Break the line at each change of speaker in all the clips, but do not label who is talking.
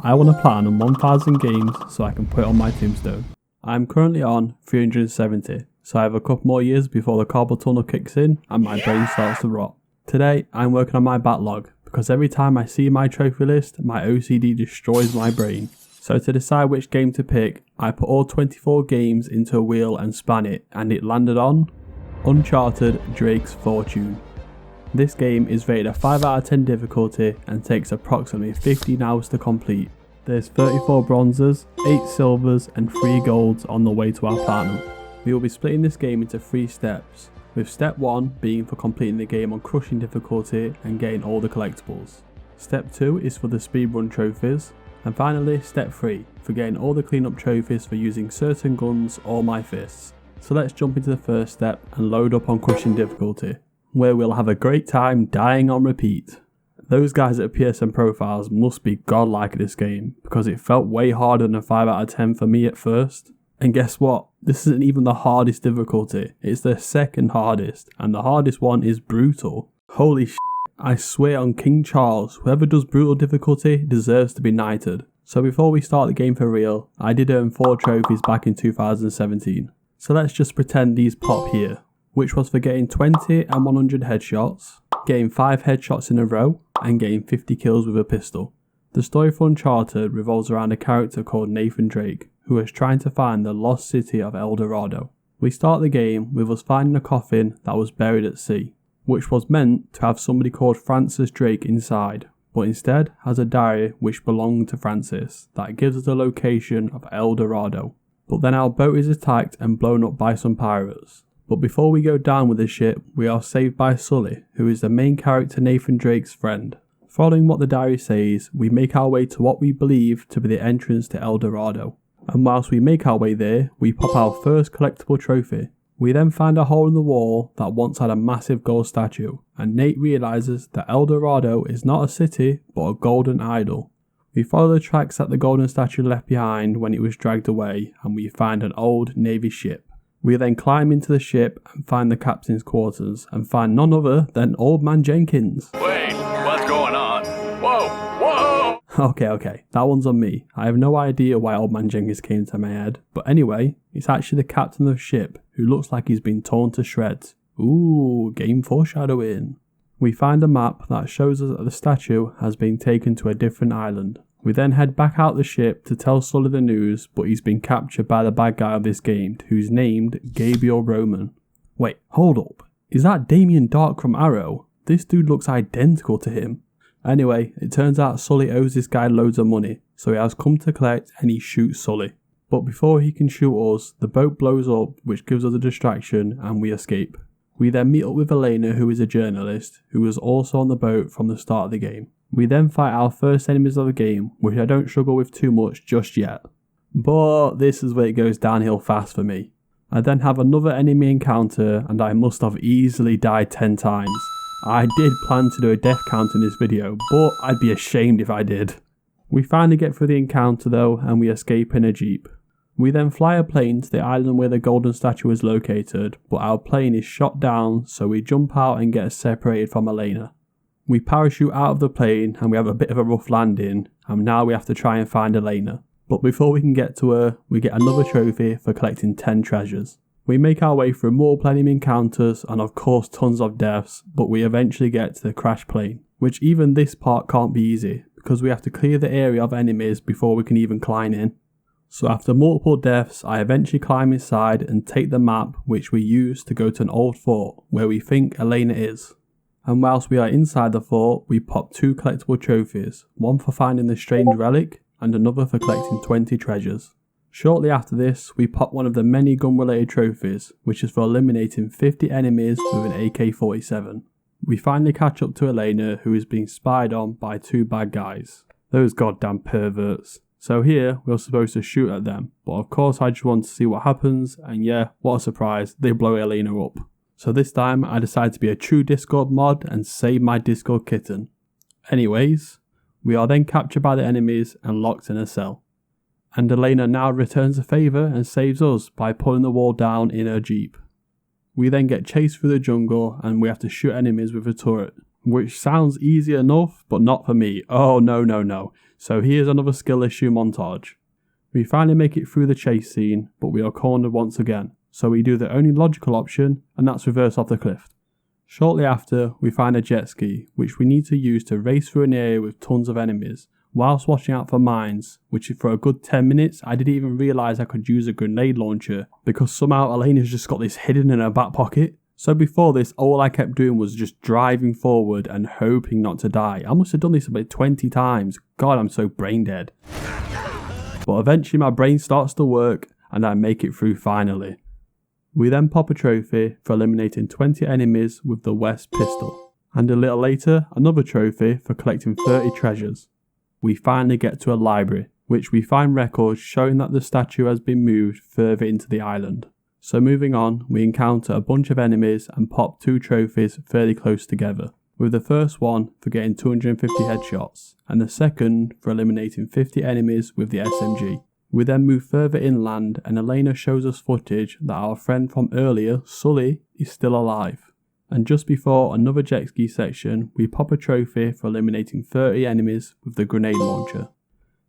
I want to plan 1000 games so I can put it on my tombstone. I am currently on 370, so I have a couple more years before the carpal tunnel kicks in and my brain starts to rot. Today I'm working on my backlog because every time I see my trophy list, my OCD destroys my brain. So to decide which game to pick, I put all 24 games into a wheel and span it, and it landed on Uncharted Drake's Fortune. This game is rated a 5 out of 10 difficulty and takes approximately 15 hours to complete. There's 34 bronzes, 8 silvers and 3 golds on the way to our platinum. We will be splitting this game into 3 steps, with step 1 being for completing the game on crushing difficulty and getting all the collectibles. Step 2 is for the speedrun trophies, and finally step 3 for getting all the cleanup trophies for using certain guns or my fists. So let's jump into the first step and load up on crushing difficulty, where we'll have a great time dying on repeat. Those guys at PSN Profiles must be godlike at this game, because it felt way harder than a 5 out of 10 for me at first. And guess what? This isn't even the hardest difficulty, it's the second hardest, and the hardest one is brutal. Holy shit, I swear on King Charles, whoever does brutal difficulty deserves to be knighted. So before we start the game for real, I did earn 4 trophies back in 2017. So let's just pretend these pop here, which was for getting 20 and 100 headshots, getting 5 headshots in a row, and getting 50 kills with a pistol. The story for Uncharted revolves around a character called Nathan Drake, who is trying to find the lost city of El Dorado. We start the game with us finding a coffin that was buried at sea, which was meant to have somebody called Francis Drake inside, but instead has a diary which belonged to Francis that gives us the location of El Dorado. But then our boat is attacked and blown up by some pirates. But before we go down with the ship, we are saved by Sully, who is the main character Nathan Drake's friend. Following what the diary says, we make our way to what we believe to be the entrance to El Dorado. And whilst we make our way there, we pop our first collectible trophy. We then find a hole in the wall that once had a massive gold statue, and Nate realises that El Dorado is not a city but a golden idol. We follow the tracks that the golden statue left behind when it was dragged away, and we find an old Navy ship. We then climb into the ship and find the captain's quarters, and find none other than Old Man Jenkins.
Wait, what's going on? Whoa!
Okay, that one's on me. I have no idea why Old Man Jenkins came to my head, but anyway, it's actually the captain of the ship, who looks like he's been torn to shreds. Ooh, game foreshadowing. We find a map that shows us that the statue has been taken to a different island. We then head back out the ship to tell Sully the news, but he's been captured by the bad guy of this game, who's named Gabriel Roman. Wait, hold up. Is that Damien Dark from Arrow? This dude looks identical to him. Anyway, it turns out Sully owes this guy loads of money, so he has come to collect and he shoots Sully. But before he can shoot us, the boat blows up, which gives us a distraction, and we escape. We then meet up with Elena, who is a journalist, who was also on the boat from the start of the game. We then fight our first enemies of the game, which I don't struggle with too much just yet. But this is where it goes downhill fast for me. I then have another enemy encounter, and I must have easily died 10 times. I did plan to do a death count in this video, but I'd be ashamed if I did. We finally get through the encounter though, and we escape in a jeep. We then fly a plane to the island where the golden statue is located, but our plane is shot down, so we jump out and get separated from Elena. We parachute out of the plane and we have a bit of a rough landing, and now we have to try and find Elena. But before we can get to her, we get another trophy for collecting 10 treasures. We make our way through more platinum encounters and of course tons of deaths, but we eventually get to the crash plane, which even this part can't be easy, because we have to clear the area of enemies before we can even climb in. So after multiple deaths, I eventually climb inside and take the map, which we use to go to an old fort where we think Elena is. And whilst we are inside the fort, we pop 2 collectible trophies, one for finding the strange relic and another for collecting 20 treasures. Shortly after this, we pop one of the many gun related trophies, which is for eliminating 50 enemies with an AK-47. We finally catch up to Elena, who is being spied on by 2 bad guys. Those goddamn perverts. So here, we're supposed to shoot at them, but of course I just want to see what happens, and yeah, what a surprise, they blow Elena up. So this time, I decided to be a true Discord mod and save my Discord kitten. Anyways, we are then captured by the enemies and locked in a cell. And Elena now returns the favour and saves us by pulling the wall down in her jeep. We then get chased through the jungle and we have to shoot enemies with a turret, which sounds easy enough, but not for me. Oh no. So here's another skill issue montage. We finally make it through the chase scene, but we are cornered once again, so we do the only logical option, and that's reverse off the cliff. Shortly after, we find a jet ski, which we need to use to race through an area with tons of enemies, whilst watching out for mines, which for a good 10 minutes I didn't even realise I could use a grenade launcher, because somehow Elena's just got this hidden in her back pocket. So before this, all I kept doing was just driving forward and hoping not to die. I must have done this about 20 times. God, I'm so brain dead. But eventually my brain starts to work and I make it through finally. We then pop a trophy for eliminating 20 enemies with the West pistol. And a little later, another trophy for collecting 30 treasures. We finally get to a library, which we find records showing that the statue has been moved further into the island. So moving on, we encounter a bunch of enemies and pop 2 trophies fairly close together, with the first one for getting 250 headshots, and the second for eliminating 50 enemies with the SMG. We then move further inland and Elena shows us footage that our friend from earlier, Sully, is still alive. And just before another jet ski section, we pop a trophy for eliminating 30 enemies with the grenade launcher.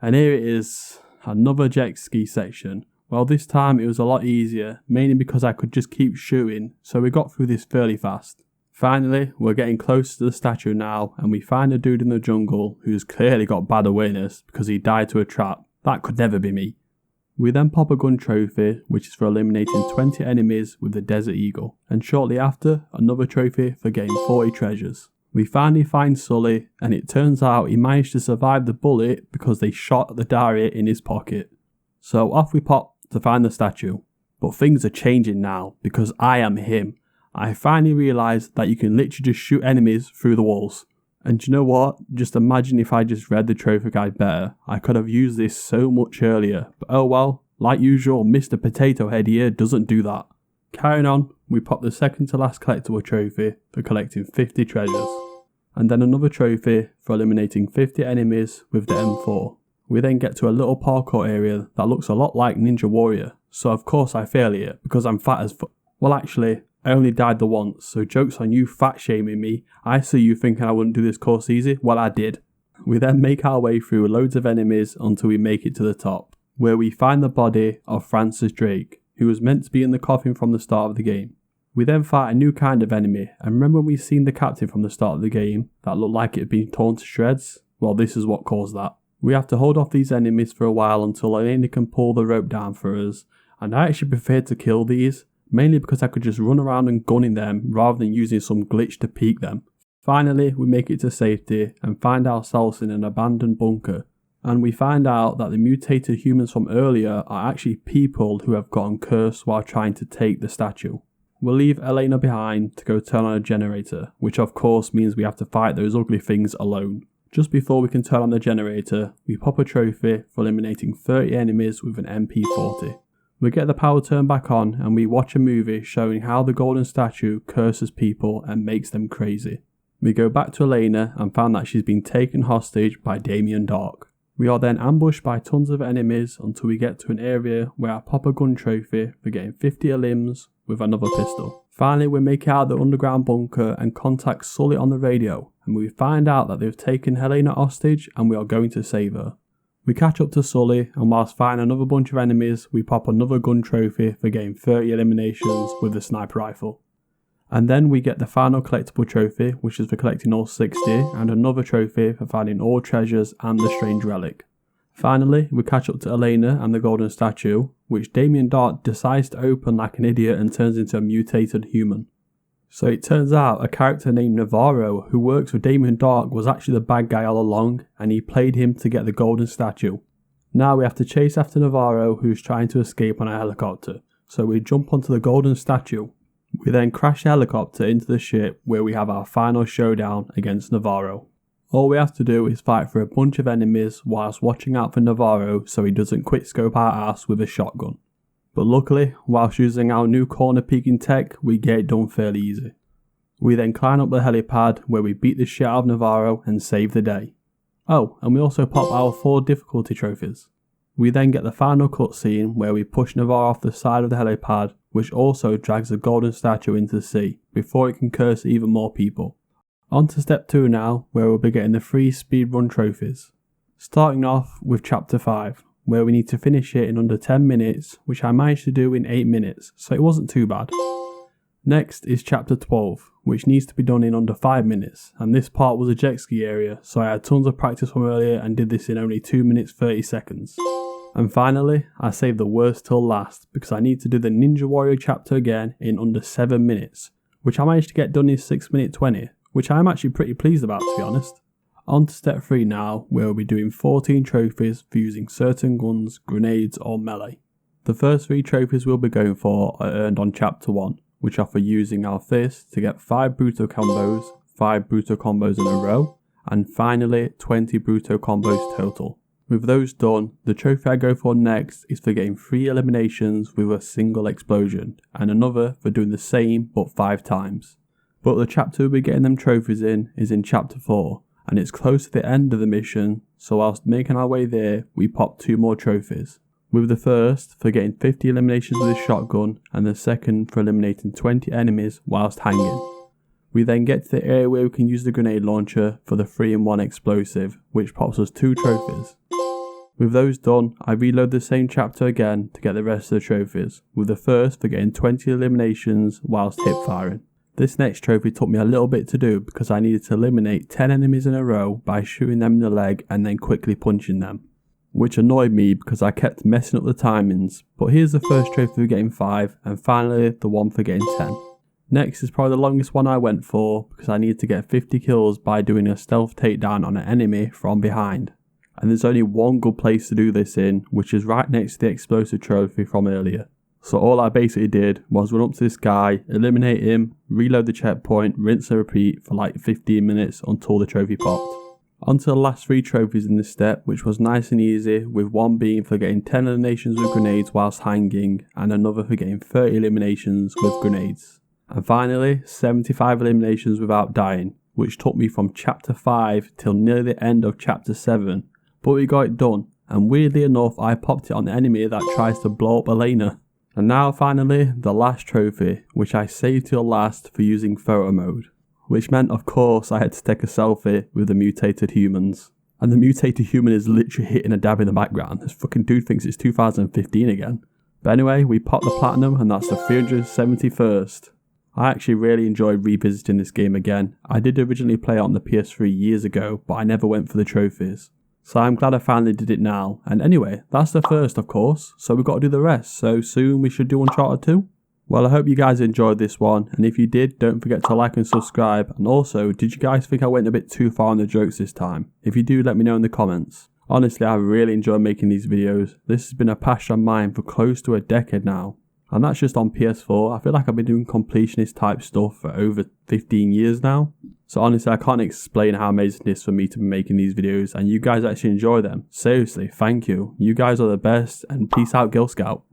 And here it is, another jet ski section. Well, this time it was a lot easier, mainly because I could just keep shooting, so we got through this fairly fast. Finally, we're getting close to the statue now, and we find a dude in the jungle who's clearly got bad awareness because he died to a trap. That could never be me. We then pop a gun trophy, which is for eliminating 20 enemies with the Desert Eagle, and shortly after, another trophy for getting 40 treasures. We finally find Sully, and it turns out he managed to survive the bullet because they shot the diary in his pocket. So off we pop to find the statue. But things are changing now, because I am him. I finally realised that you can literally just shoot enemies through the walls. And you know what? Just imagine if I just read the trophy guide better. I could have used this so much earlier. But oh well, like usual, Mr. Potato Head here doesn't do that. Carrying on, we pop the second to last collectible trophy for collecting 50 treasures. And then another trophy for eliminating 50 enemies with the M4. We then get to a little parkour area that looks a lot like Ninja Warrior, so of course I fail it because I'm fat as fuck. Well actually, I only died the once, so joke's on you fat shaming me. I see you thinking I wouldn't do this course easy, well I did. We then make our way through loads of enemies until we make it to the top, where we find the body of Francis Drake, who was meant to be in the coffin from the start of the game. We then fight a new kind of enemy, and remember when we seen the captain from the start of the game that looked like it had been torn to shreds? Well, this is what caused that. We have to hold off these enemies for a while until Elena can pull the rope down for us, and I actually preferred to kill these, mainly because I could just run around and gunning them rather than using some glitch to peek them. Finally, we make it to safety and find ourselves in an abandoned bunker, and we find out that the mutated humans from earlier are actually people who have gotten cursed while trying to take the statue. We'll leave Elena behind to go turn on a generator, which of course means we have to fight those ugly things alone. Just before we can turn on the generator, we pop a trophy for eliminating 30 enemies with an MP40. We get the power turned back on and we watch a movie showing how the golden statue curses people and makes them crazy. We go back to Elena and found that she's been taken hostage by Damien Dark. We are then ambushed by tons of enemies until we get to an area where I pop a gun trophy for getting 50 limbs with another pistol. Finally, we make it out of the underground bunker and contact Sully on the radio, and we find out that they've taken Helena hostage and we are going to save her. We catch up to Sully, and whilst fighting another bunch of enemies, we pop another gun trophy for getting 30 eliminations with a sniper rifle. And then we get the final collectible trophy, which is for collecting all 60, and another trophy for finding all treasures and the strange relic. Finally, we catch up to Elena and the golden statue, which Damien Dark decides to open like an idiot and turns into a mutated human. So it turns out a character named Navarro, who works with Damien Dark, was actually the bad guy all along, and he played him to get the golden statue. Now we have to chase after Navarro, who's trying to escape on a helicopter, so we jump onto the golden statue. We then crash the helicopter into the ship where we have our final showdown against Navarro. All we have to do is fight for a bunch of enemies whilst watching out for Navarro so he doesn't quick scope our ass with a shotgun. But luckily, whilst using our new corner peeking tech, we get it done fairly easy. We then climb up the helipad where we beat the shit out of Navarro and save the day. Oh, and we also pop our 4 difficulty trophies. We then get the final cutscene where we push Navarro off the side of the helipad, which also drags the golden statue into the sea before it can curse even more people. On to step 2 now, where we'll be getting the 3 speedrun trophies. Starting off with chapter 5, where we need to finish it in under 10 minutes, which I managed to do in 8 minutes, so it wasn't too bad. Next is chapter 12, which needs to be done in under 5 minutes, and this part was a jet ski area, so I had tons of practice from earlier and did this in only 2 minutes 30 seconds. And finally, I saved the worst till last, because I need to do the Ninja Warrior chapter again in under 7 minutes, which I managed to get done in 6 minutes 20, which I am actually pretty pleased about, to be honest. On to step 3 now, where we'll be doing 14 trophies for using certain guns, grenades or melee. The first 3 trophies we'll be going for are earned on chapter 1, which are for using our fist to get 5 Bruto combos, 5 Bruto combos in a row, and finally 20 Bruto combos total. With those done, the trophy I go for next is for getting 3 eliminations with a single explosion, and another for doing the same but 5 times. But the chapter we'll be getting them trophies in is in chapter 4, and it's close to the end of the mission, so whilst making our way there, we pop 2 more trophies. With the first for getting 50 eliminations with a shotgun, and the second for eliminating 20 enemies whilst hanging. We then get to the area where we can use the grenade launcher for the 3-in-1 explosive, which pops us 2 trophies. With those done, I reload the same chapter again to get the rest of the trophies, with the first for getting 20 eliminations whilst hip firing. This next trophy took me a little bit to do because I needed to eliminate 10 enemies in a row by shooting them in the leg and then quickly punching them, which annoyed me because I kept messing up the timings, but here's the first trophy for getting 5 and finally the one for getting 10. Next is probably the longest one I went for because I needed to get 50 kills by doing a stealth takedown on an enemy from behind. And there's only one good place to do this in, which is right next to the explosive trophy from earlier. So all I basically did was run up to this guy, eliminate him, reload the checkpoint, rinse and repeat for like 15 minutes until the trophy popped. On to the last 3 trophies in this step, which was nice and easy, with one being for getting 10 eliminations with grenades whilst hanging, and another for getting 30 eliminations with grenades. And finally, 75 eliminations without dying, which took me from chapter 5 till near the end of chapter 7, but we got it done, and weirdly enough I popped it on the enemy that tries to blow up Elena. And now finally, the last trophy, which I saved till last for using photo mode. Which meant of course I had to take a selfie with the mutated humans. And the mutated human is literally hitting a dab in the background. This fucking dude thinks it's 2015 again. But anyway, we popped the platinum and that's the 371st. I actually really enjoyed revisiting this game again. I did originally play it on the PS3 years ago, but I never went for the trophies. So I'm glad I finally did it now. And anyway, that's the first of course, so we've got to do the rest. So soon we should do Uncharted 2. Well, I hope you guys enjoyed this one, and if you did, don't forget to like and subscribe. And also, did you guys think I went a bit too far on the jokes this time? If you do, let me know in the comments. Honestly, I really enjoy making these videos. This has been a passion of mine for close to a decade now. And that's just on PS4. I feel like I've been doing completionist type stuff for over 15 years now. So honestly, I can't explain how amazing it is for me to be making these videos, and you guys actually enjoy them. Seriously, thank you. You guys are the best, and peace out, Girl Scout.